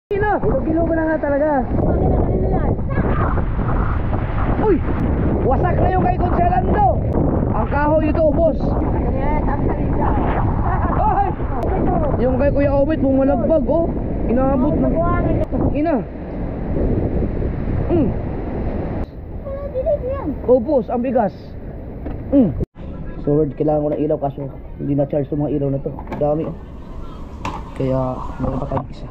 Kilo ko na nga talaga. Uy! Wasak na yung kay Conselando. Ang kahoy ito, boss. Ay! Yung kay Kuya Obit, bumalagbag, oh. Inaabot na. Ina. Oh, boss, ang bigas. So, kailangan ko ng ilaw kaso hindi na charge yung mga ilaw na to. Dami, oh. Kaya, meron pa tayong isa.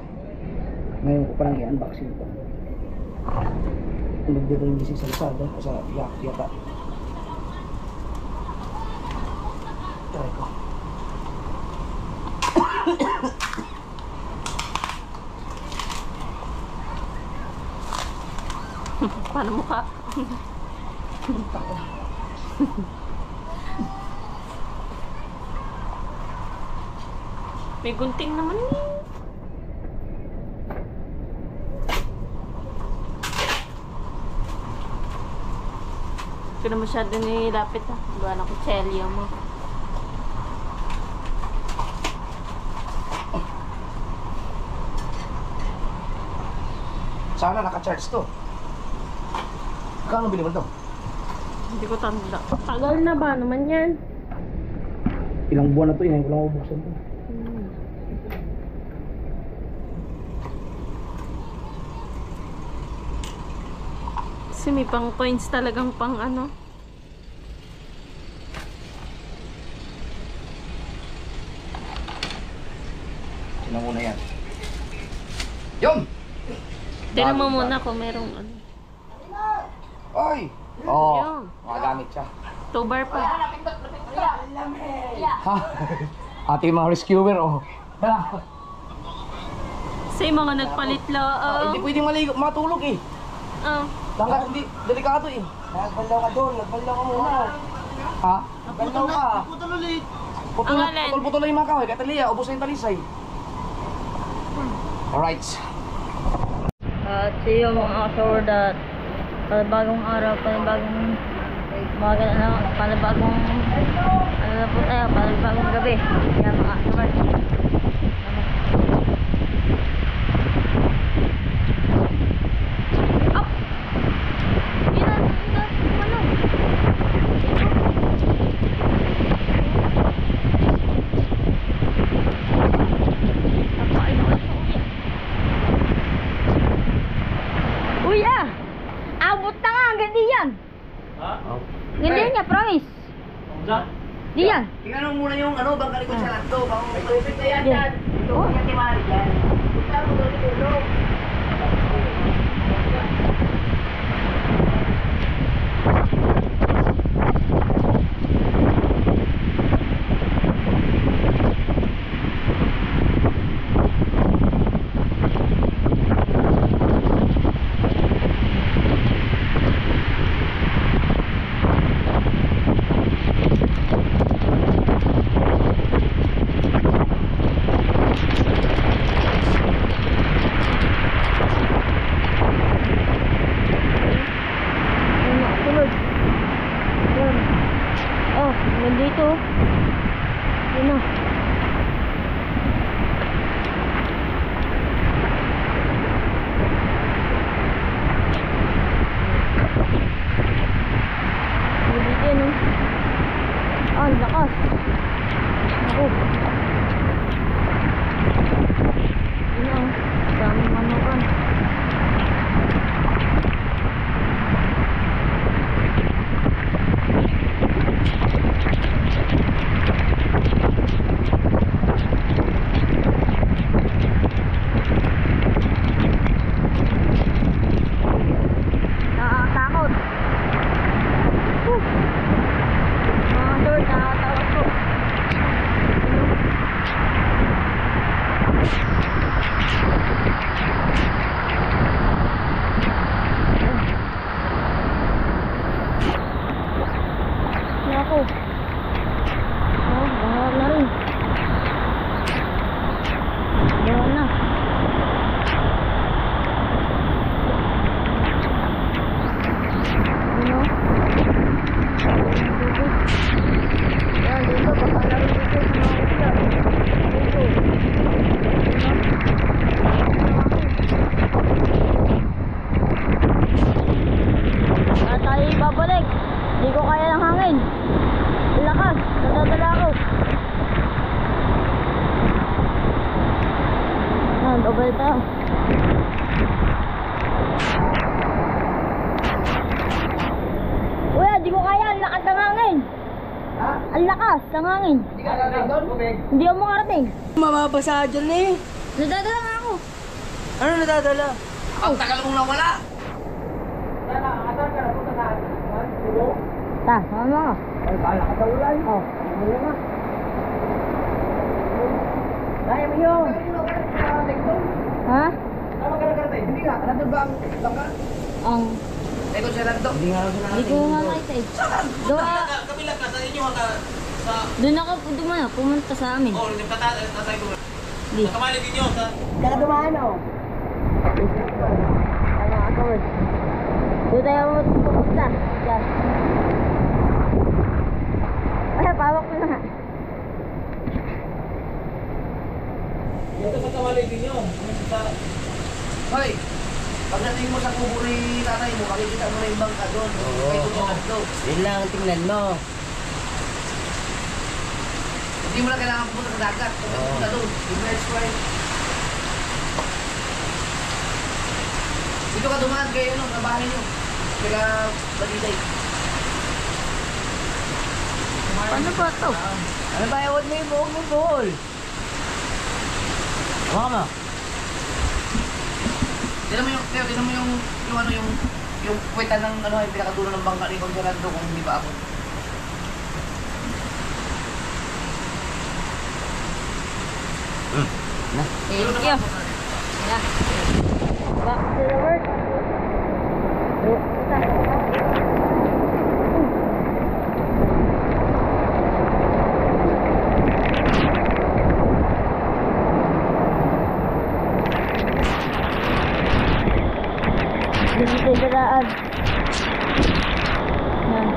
Ngayon ko parang i-unboxing ito. Nagdito yung gising sa Lazada o sa Yata. Try ko. Paano mukha? May gunting naman eh. Hindi na masyado nilapit ah. Gawa na kutselyo mo. Sana naka-charge to. Kano bili mo to? Hindi ko tanda. Tagal na ba naman yan? Ilang buwan na to, inahin ko lang mabuksan to. Kasi may pang coins talagang pang ano. Sino muna yan? Yun! Tignan mo muna kung merong ano. Ay! Oo, Yun. magagamit siya. 2 bar pa. Ha? Ating mga rescuer, oh. Kasi yung mga nagpalit la. Hindi pwedeng matulog eh. Langkat, hindi, delikado eh. Nagbandaw ka doon, nagbandaw ka muna. Ha? Nagbandaw ka. Putol ulit. Putol na yung mga kahoy. Katalia, ubos na yung talisay. Alright. At siyo mga kasordat, panibagong araw, panibagong umaga na, panibagong ano na po tayo, panibagong gabi. Kaya mga kasordat, up! Ilan, ano? Napain ako sa uya. Uya! Abot na nga, hanggang diyan. Ha? Hindi niya, promise. Saan? Diyan. Tingnan mo muna yung ano, bangkali ko sa lanto. Bang malupit na yan Yan. dyan. Ito, yan timari dyan. Punta mo doon tulog. Yan, double tayo. Kuya, di ko kaya. Ang lakas ng hangin. Ha? Ang lakas ng hangin. Hindi ka narating doon? Hindi ako makarating. Mababasa dyan eh. Nadadala nga ako. Ano nadadala? Ang tagal mong nawala. Ta, sama ka. Ay, kala ka sa ulan. Oh. Ano nga? Dahil mo yun. Ha? Tama ka nakarating? Hindi nga. Nandun ba ang bangka? Ang... Eh, kung siya nandun. Hindi nga ako sila. Hindi ko nga nakita eh. Gawa... Kabila ka sa inyo hanggang sa... Doon ako pumunta sa amin. Oh, tatay ko. Hindi. Kamali din yun sa... Kaya dumaan o. Ano ako? Doon tayo pupunta. Diyan. Ay, pawak ko na nga. Dito sa kamali din yun. Sa... Hoy! Pagdating mo sa kubo ni tatay mo, makikita mo na yung bangka doon. Oo. Kay Ronaldo. Yun lang ang tingnan mo. Hindi mo na kailangan pumunta sa dagat. Pumunta doon. Yung Red Square. Dito ka dumaan kayo no, sa bahay nyo. Kaya Balisay. Paano ba ito? Ano ba iwan mo yung buhok mo, Paul? Hawa mo. Tignan mo yung, Teo, tignan mo yung ano yung puwetan ng ano, yung pinakadulo ng bangka ni Conserando kung hindi ba ako. Thank you. Yeah. Back to the work. Dito tayo dadaan. Yan.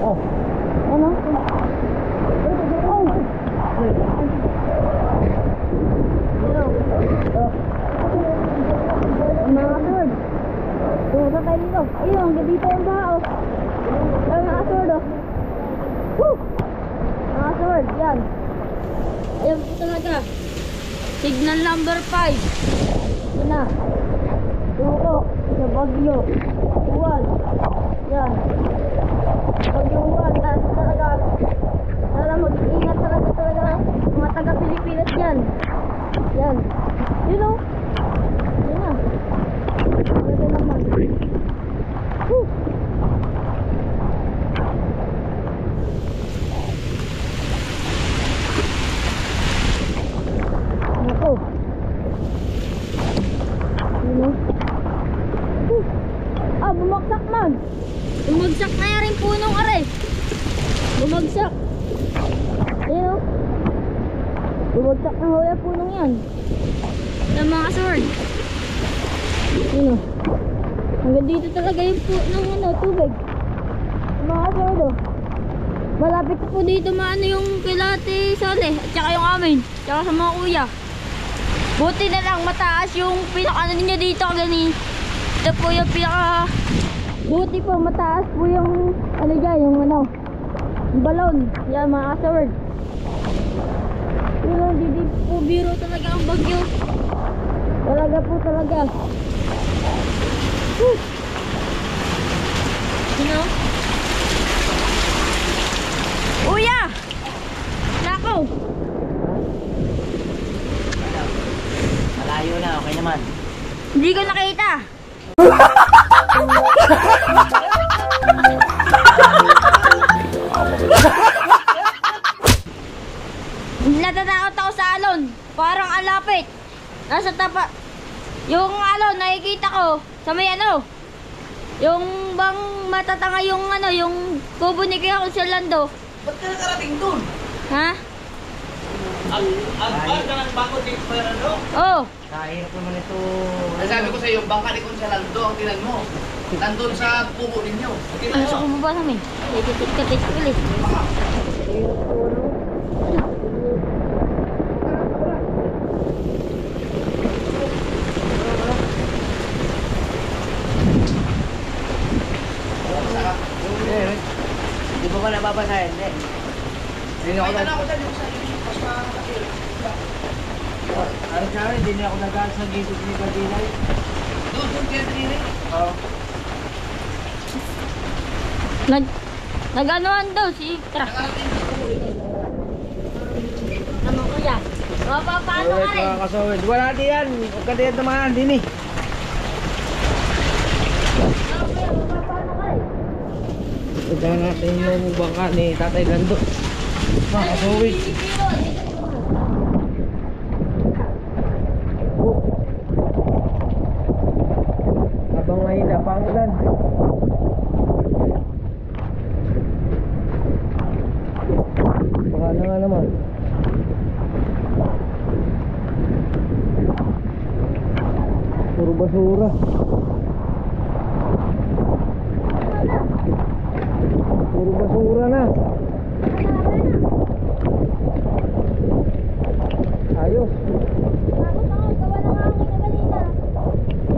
Oh. Ano? Oh! Mga sword. Pumunta tayo dito. Ayun, hanggang dito ang baha, oh. Ayun, mga sword, oh. Woo! Mga sword, yan. Ayun po talaga. Signal number 5. Yun na. Tuko sa Bagyo. Uwan. Yan. Bagyo Uwan. Tapos talaga. Sana mag-iingat talaga mga taga-Pilipinas yan. Yan. You know? Yun na. Pwede naman. Woo! Ako. You know? Woo! Ah, bumagsak man. Bumagsak na yan rin punong aray. Bumagsak. You know? Bumagsak na hoya punong yan. Ng mga sword. You know? Hanggang dito talaga yung tubig. Yung mga sword, oh. Malapit po dito maano yung kilati sali at saka yung amin. Tsaka sa mga kuya. Buti na lang mataas yung pinaka ninyo dito gani. Ito po yung pinaka buti po mataas po yung ano dyan, yung yung balon. Yan mga sword. Pero hindi po biro talaga ang bagyo. Talaga po talaga. Woo! You know? Uya! Nako! Malayo na, okay naman. Hindi ko nakita. Natatakot ako sa alon. Parang alapit. Nasa tapa. Yung alon, nakikita ko sa may yung bang matatanga yung yung kubo ni Kuya Consolando. Ba't ka nakarating dun? Ha? Agbar ka ng bangko dito pa rin, no? Oh. Kahirap naman ito. Nasabi ko sa iyo, bangka ni Consolando ang tinan mo. Nandun sa pubo ninyo. Ano sa kumaba namin? Titit-titit ulit. Di ba ba nababasahin? Hindi. Hindi ako May tala ko dyan yung sa iyo. Mas makakakil. Ano sa akin, hindi ako nagaan sa gilid ni Badilay. Doon, kaya pinili. Oo. Nag-anuhan daw si Tra. Nakarating sa pubo ninyo. Ano kuya? Paano ka rin? Mga kasawid. Wala di yan. Huwag ka diyan naman din eh. Ano kuya? Paano ka rin? Ito natin yung bangka ni Tatay Lando. Mga kasawid. Habang mahina pa ang ulan. Baka na nga naman. Puro basura. Puro basura na. Ayos. Takot ako. Gawa ng hangin na kanina.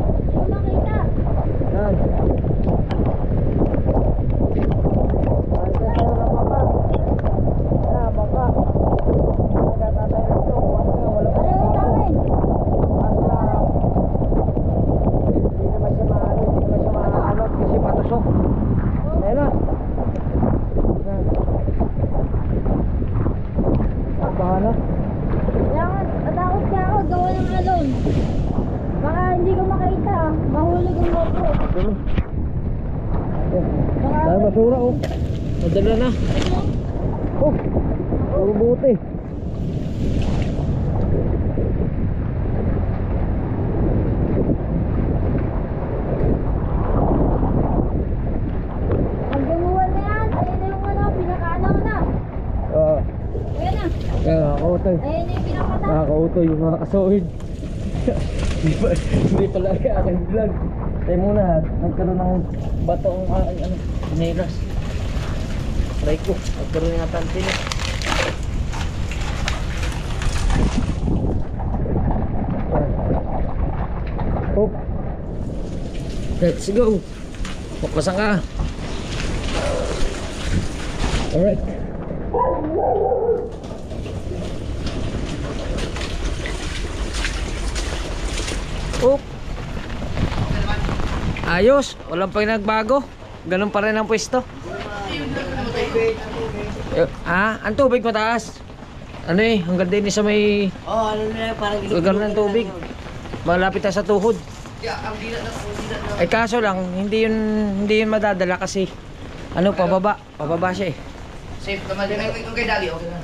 Hindi ko makita. Yan. Ante tayo na baka. Yan, baka. Nagtatay na ito. Wala pa Ano yung sa amin? Hindi naman siya maanot kasi patusok. Ayun na. Yan. Bahala. Kailangan, natakot ka ako. Gawa ng alon. Baka hindi ko makita. Mahulog ang GoPro. Dumi. Yan. Dahil basura oh. Nadala na. Oh. Puro buti. Paggamuhan na yan. Ayun na yung pinakaalaw na. Ayan na. Kaya nakakautoy. Ayun na yung pinakata. Nakakautoy yung mga kasawid. Hindi pala kaya aking vlog. Tayo muna, nagkaroon ng bato ang aking chinelas. Aray ko, nagkaroon nga tansin eh. Oh, Let's go. Papasan ka. alright. Oh. Ayos, walang pa nagbago. Ganun pa rin ang pwesto. Ang tubig mataas. Ano eh, hanggang din sa may Oh, ano na parang lugar ng tubig. Malapit na sa tuhod. ang dila na. Ay kaso lang, hindi yun madadala kasi ano, pababa siya eh. Safe naman din. Kung kay Dali, okay na.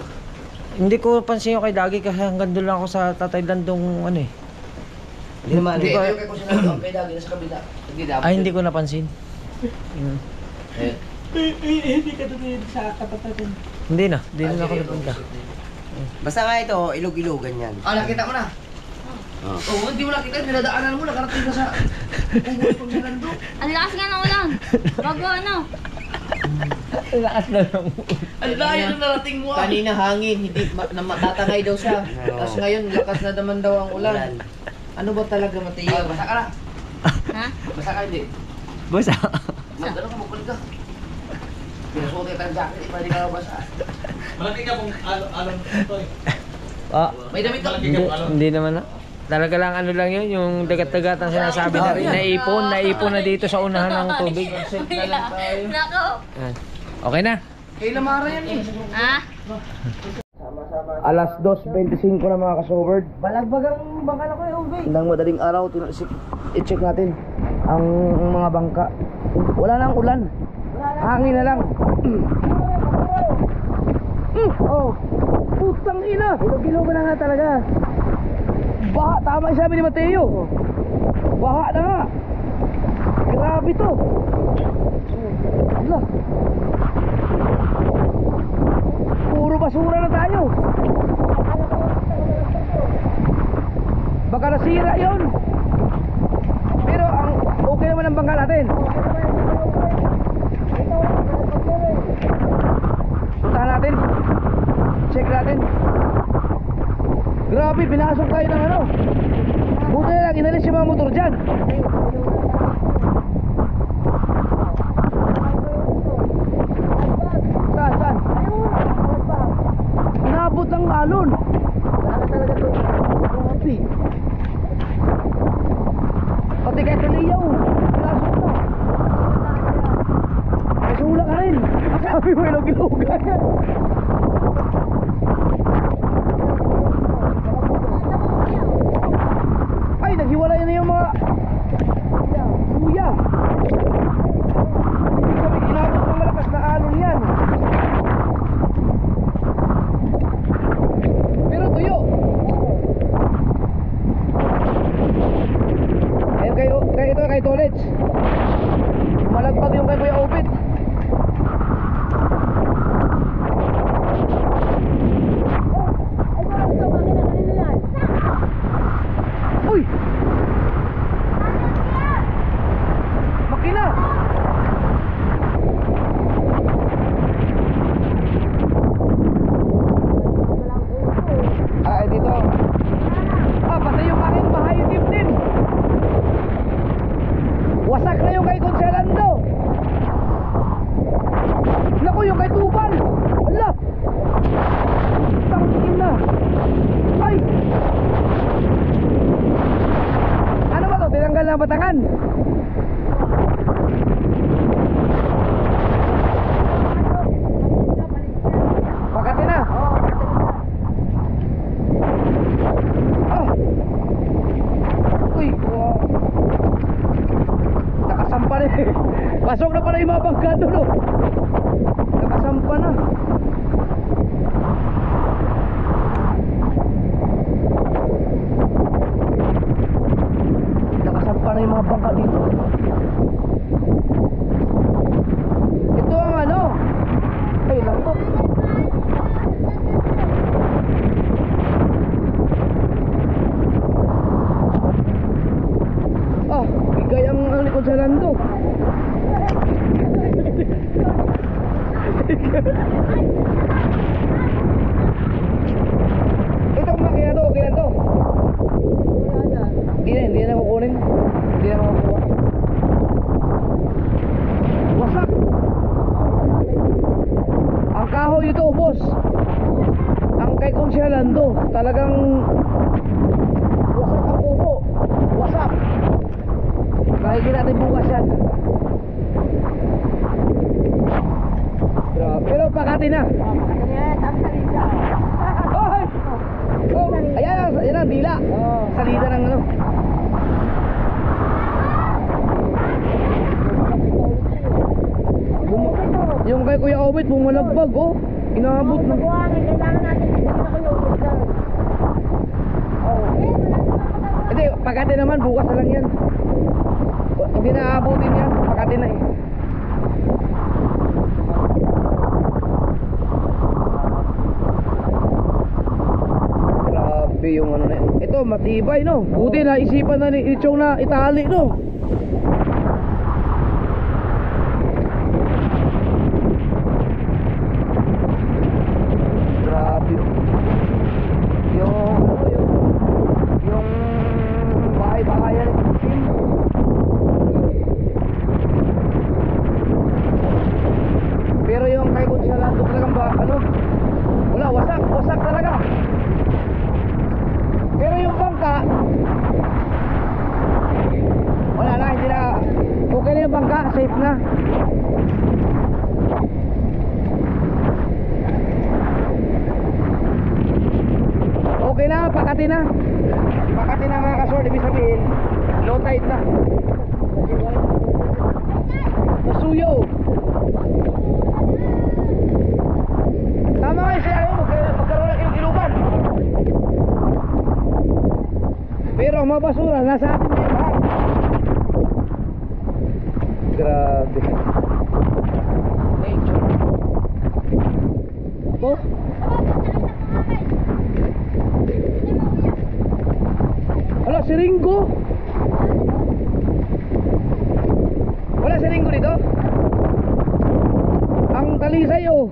Hindi ko pansin yung kay Dagi kasi hanggang doon lang ako sa Tatay Landong ano eh. Hindi naman. Hindi Hindi ko- ko kay Kusinado, ang kay Dali nasa kabila. Hindi dapat. Ay, hindi ko napansin. Eh, Hindi na ako napunta. Basta nga ito, ilog-ilogan yan. nakita mo na. Oo, hindi mo nakita. Niladaanan mo. Nakarating ka sa Ungol kung sa Lando. Ang lakas nga ng ulan. Bago ano. Lakas na lang. Ang layo na narating mo. Kanina hangin, hindi matatangay daw siya. Tapos ngayon, lakas na naman daw ang ulan. Ano ba talaga, Mateo? Basa ka na. Ha? Basa ka hindi. Basta. Magdalo ka, magkulit ka. Pinasuot ka ng jacket, hindi ka basa. Malaki ka pong alon ito eh. Ah, May damit ka. hindi naman na. Talaga lang ano lang yun, yung dagat-dagat ang sinasabi na rin, naipon na dito sa unahan ng tubig. Nako. Yan. Okay na. Kay Lamara yan eh. Ha? Alas 2:25 na mga ka-sobered. Balagbag ang bangka na ko yung ubay. Nang madaling araw, i-check natin ang mga bangka. Wala nang ulan. Hangin na lang. Oh, putang ina. Ilog-ilog na nga talaga. Baha, tama yung sabi ni Mateo. Baha na nga. Grabe to. Ala. Puro basura na tayo. Baka nasira yun. Pero ang okay naman ang bangka natin. Puntahan natin. Check natin. Grabe, pinasok tayo ng ano. Buti na lang, inalis yung mga motor dyan. Saan? Inabot ng alon. Grabe. Pati kahit naliyaw, pinasok na. May sula ka rin. Sabi mo, ilog-ilogan. Ay, naghiwalay na yung mga kuya. Ibig sabihin, inabot ng malakas na alon yan. Pero tuyo. Ayun kay Tolets. Malagpag yung kay Kuya Opit. Uy! Makina! Dito. Patay yung aking bahay yung dibdib. Wasak na yung kay Conselando. Naku, yung kay Tubal. Ala! Tangin na. Ay! Ano ba to? Tinanggal na batangan. Makati na. Ah. Uy, wow. Nakasampa na eh. Pasok na pala yung mga bangka doon, oh. Nakasampa na. Nakasampa na yung mga bangka dito. Ito ang ano. Ay, lang to. Ah, bigay ang likod sa lando. Itong makina to, okay lang to. Hindi na kukunin. Hindi na makukuha. Wasak. Ang kahoy ito, boss. Ang kay Consialando, talagang wasak ang pupo. Wasak. Makikita natin bukas yan. Pero pakati na. Ay! Oh, ayan ang dila. Salida ng ano. Yung kay Kuya Obet, bumalagbag, oh. Inaabot na. Hindi, pakati naman, bukas na lang yan. Hindi na aabutin yan, pakati na eh. Grabe yung ano na yun. Ito, matibay, no? Buti na isipan na ni Ichong na itali, no? Grabe. Yung bahay-bahayan eh. Pero yung kay Consialando talagang ano? Wala, wasak talaga. Pero yung bangka, wala na, hindi na. Okay na yung bangka, safe na. Okay na, pakati na. Pakati na mga kasord, ibig sabihin, low tide na. Masuyo. Tama kayo siya, magkaroon na kiluban. Pero ang mga basura, nasa atin na yung lahat. Grabe. Nature. Oh. Wala si Ringo. Wala si Ringo dito. Ang talisay oh.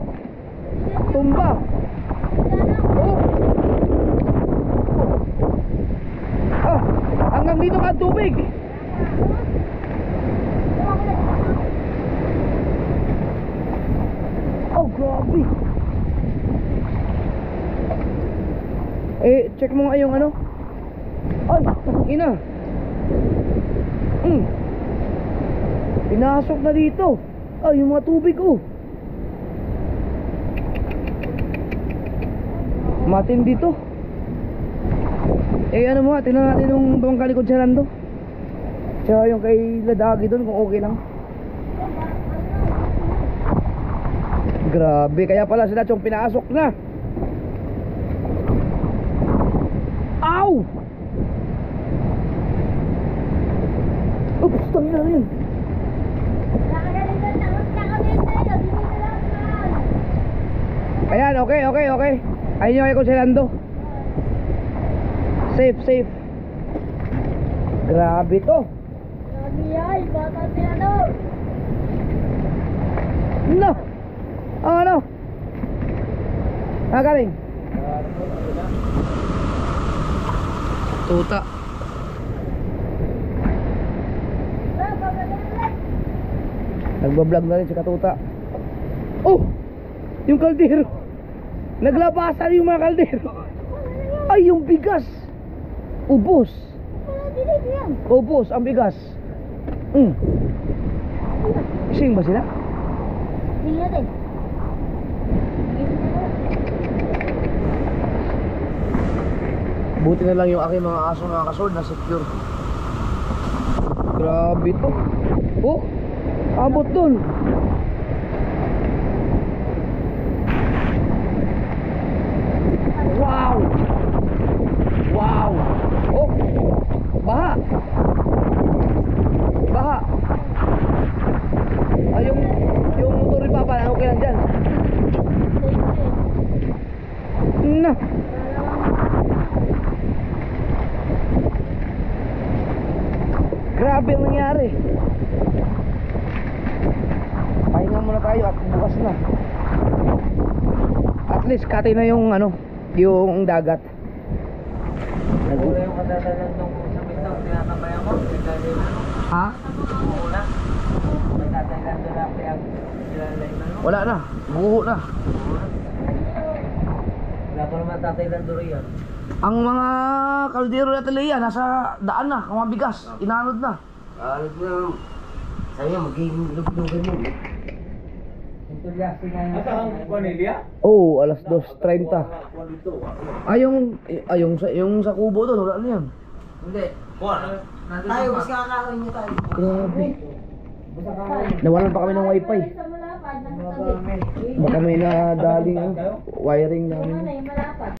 Tumba. Oh. Ah, hanggang dito ka tubig. Oh, grabe. Eh, check mo nga yung ano. Ay, ina. Pinasok na dito. Ay, yung mga tubig oh. Matindi to. Eh ano mo, tingnan natin yung bangka ni Consialando. Tsaka yung kay Ladagi doon kung okay lang. Grabe, kaya pala sila yung pinasok na. Ow! Oops, tangin na rin. Ayan, okay. Ayun yung kay Consialando. Safe. Grabe to. No! Ang ano? Nagaling? Tuta. Nagbablog na rin si Katuta. Oh! Yung kaldero. Naglabasan yung mga kaldero. Ay, yung bigas. Ubos. Ubos ang bigas. Sing ba sila? Buti na lang yung aking mga aso mga kasord na secure. Grabe to. Oh, abot dun. Wow. Oh, baha. Ay, yung motor ni Papa, okay lang dyan. Na. Grabe ang nangyari. Pahinga muna tayo at bukas na. least kati na yung ano, yung dagat. Wala yung kasadalan nung sa bitaw, tinatabayan mo. Ha? Wala. May tataylan doon lang kaya ilalay na. Wala na, buho na. Wala pa naman tataylan doon yan. Ang mga kaldero na Atalaya, nasa daan na, ang mga bigas, inanod na. Alam mo na, sa'yo magiging luglugan yun. Asa ang Cornelia? Oo, alas 2:30. Yung sa kubo doon, wala na yan. Hindi. Tayo, mas kakakain niyo tayo. Grabe. Nawalan pa kami ng wifi. Sa malapad, nasa tabi. Baka may nadali wiring namin. Ano na yung malapad?